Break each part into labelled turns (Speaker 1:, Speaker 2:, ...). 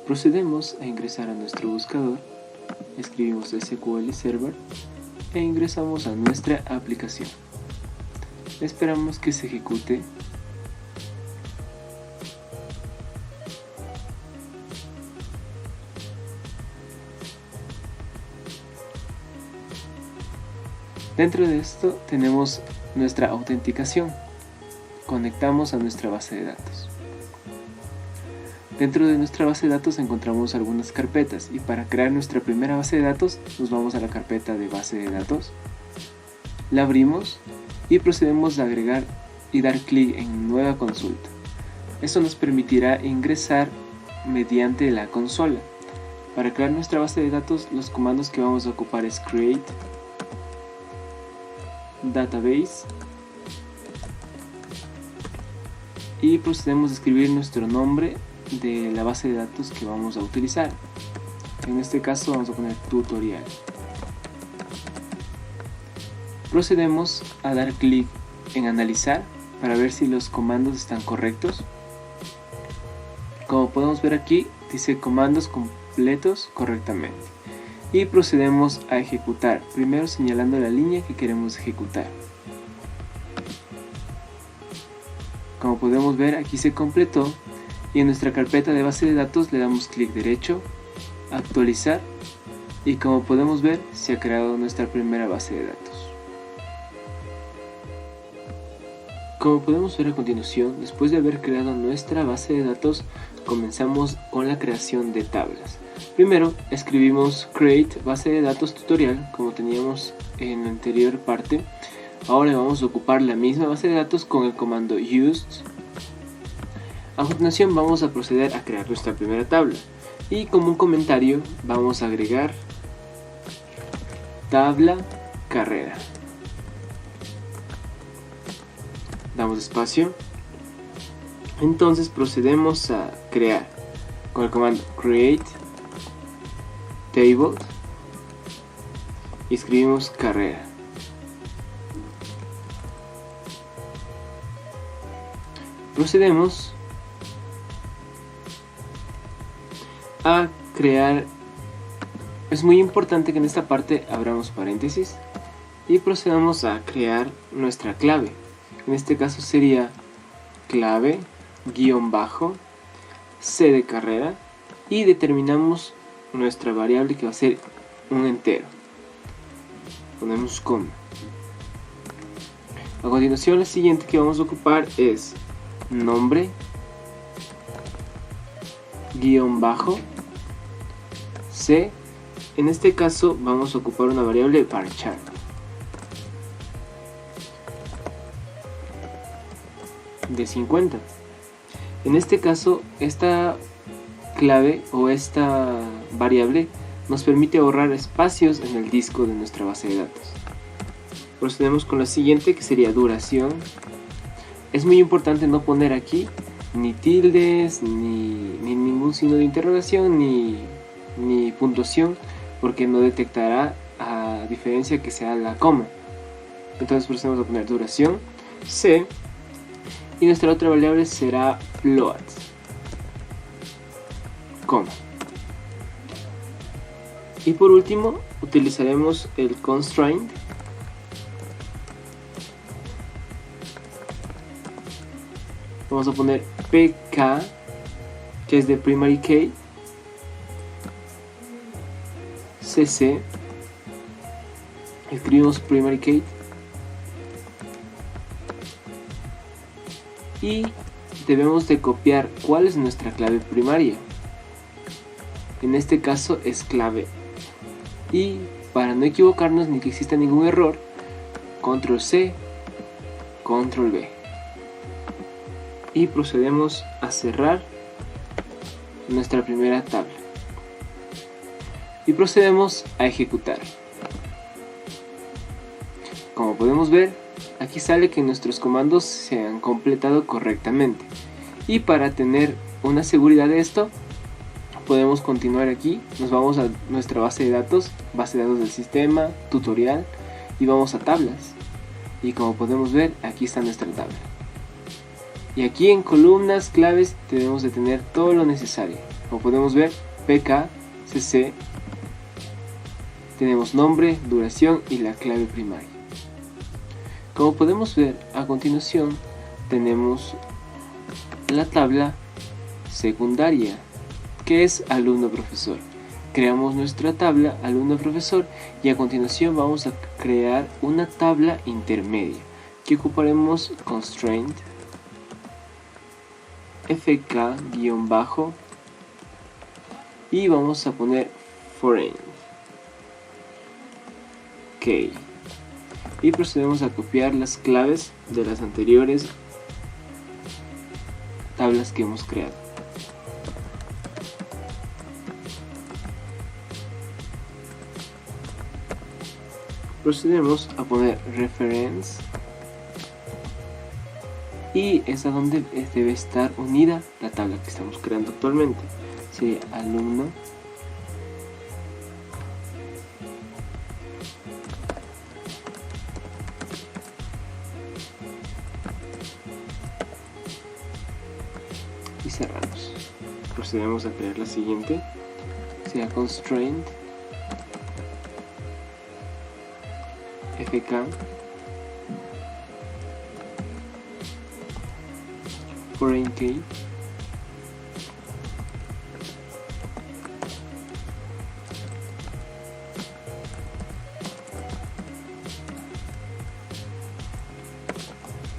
Speaker 1: Procedemos a ingresar a nuestro buscador, escribimos SQL Server e ingresamos a nuestra aplicación. Esperamos que se ejecute. Dentro de esto tenemos nuestra autenticación. Conectamos a nuestra base de datos. Dentro de nuestra base de datos encontramos algunas carpetas y para crear nuestra primera base de datos nos vamos a la carpeta de base de datos, la abrimos y procedemos a agregar y dar clic en nueva consulta. Esto nos permitirá ingresar mediante la consola. Para crear nuestra base de datos, los comandos que vamos a ocupar es create, database y procedemos a escribir nuestro nombre de la base de datos que vamos a utilizar. En este caso vamos a poner tutorial. Procedemos a dar clic en analizar para ver si los comandos están correctos. Como podemos ver aquí, dice comandos completos correctamente. Y procedemos a ejecutar, primero señalando la línea que queremos ejecutar. Como podemos ver, aquí se completó y en nuestra carpeta de base de datos le damos clic derecho, actualizar y como podemos ver se ha creado nuestra primera base de datos. Como podemos ver a continuación, después de haber creado nuestra base de datos, comenzamos con la creación de tablas. Primero escribimos create base de datos tutorial como teníamos en la anterior parte. Ahora vamos a ocupar la misma base de datos con el comando used. A continuación vamos a proceder a crear nuestra primera tabla y como un comentario vamos a agregar tabla carrera. Damos espacio. Entonces procedemos a crear con el comando create table y escribimos carrera. Procedemos a crear. Es muy importante que en esta parte abramos paréntesis y procedamos a crear nuestra clave. En este caso sería clave _ C de carrera y determinamos nuestra variable que va a ser un entero. Ponemos coma. A continuación, la siguiente que vamos a ocupar es nombre _ C. En este caso vamos a ocupar una variable varchar. De 50. En este caso, esta clave o esta variable nos permite ahorrar espacios en el disco de nuestra base de datos. Procedemos con la siguiente, que sería duración. Es muy importante no poner aquí ni tildes, ni ningún signo de interrogación, ni puntuación, porque no detectará, a diferencia que sea la coma. Entonces procedemos a poner duración C y nuestra otra variable será float, coma. Y por último utilizaremos el constraint vamos a poner pk, que es de primary key, cc, escribimos primary key y debemos de copiar cuál es nuestra clave primaria. En este caso es clave y para no equivocarnos ni que exista ningún error, control C, control V y procedemos a cerrar nuestra primera tabla y procedemos a ejecutar. Como podemos ver, aquí sale que nuestros comandos se han completado correctamente y para tener una seguridad de esto podemos continuar aquí. Nos vamos a nuestra base de datos del sistema, tutorial y vamos a tablas y como podemos ver aquí está nuestra tabla y aquí en columnas claves debemos de tener todo lo necesario. Como podemos ver, PKCC, tenemos nombre, duración y la clave primaria. Como podemos ver, a continuación tenemos la tabla secundaria, que es alumno-profesor. Creamos nuestra tabla alumno-profesor y a continuación vamos a crear una tabla intermedia que ocuparemos constraint fk-, y vamos a poner foreign key y procedemos a copiar las claves de las anteriores tablas que hemos creado. Procedemos a poner reference y es a donde debe estar unida la tabla que estamos creando actualmente. Sería alumno y cerramos. Procedemos a crear la siguiente, sería constraint fk foreign key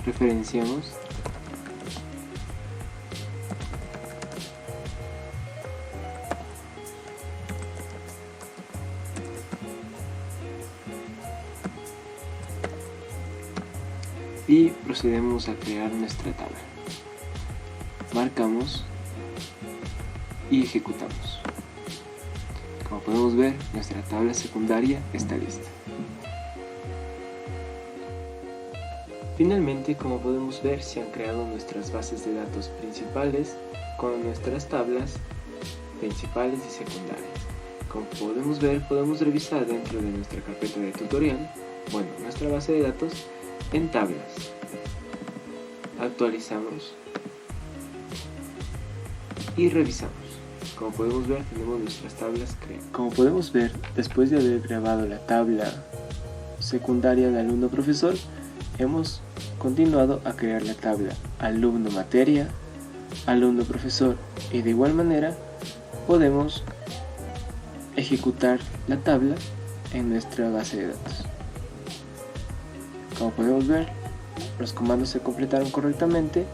Speaker 1: referenciamos y procedemos a crear nuestra tabla. Marcamos y ejecutamos. Como podemos ver, nuestra tabla secundaria está lista. Finalmente, como podemos ver, se han creado nuestras bases de datos principales con nuestras tablas principales y secundarias. Como podemos ver, podemos revisar dentro de nuestra carpeta de tutorial, nuestra base de datos en tablas. Actualizamos y revisamos. Como podemos ver, tenemos nuestras tablas creadas. Como podemos ver, después de haber grabado la tabla secundaria de alumno-profesor, hemos continuado a crear la tabla alumno-materia, alumno-profesor, y de igual manera podemos ejecutar la tabla en nuestra base de datos. Como podemos ver, los comandos se completaron correctamente